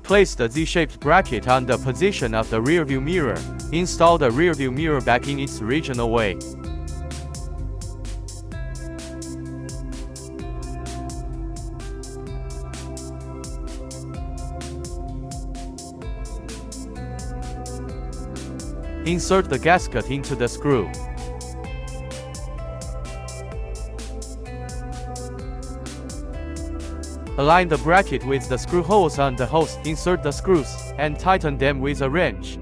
Place the Z-shaped bracket on the position of the rearview mirror. Install the rearview mirror back in its original way. Insert the gasket into the screw. Align the bracket with the screw holes on the hose. Insert the screws, and tighten them with a wrench.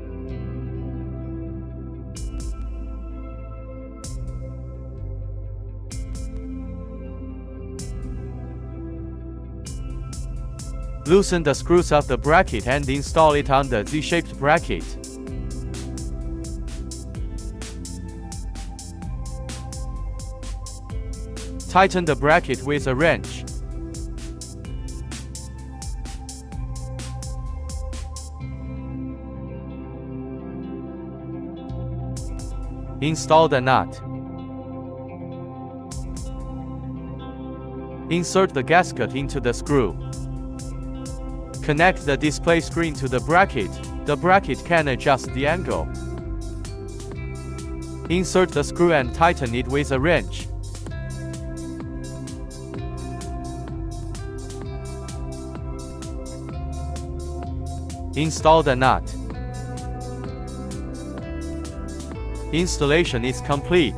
Loosen the screws of the bracket and install it on the Z-shaped bracket. Tighten the bracket with a wrench. Install the nut. Insert the gasket into the screw. Connect the display screen to the bracket. The bracket can adjust the angle. Insert the screw and tighten it with a wrench. Install the nut. Installation is complete.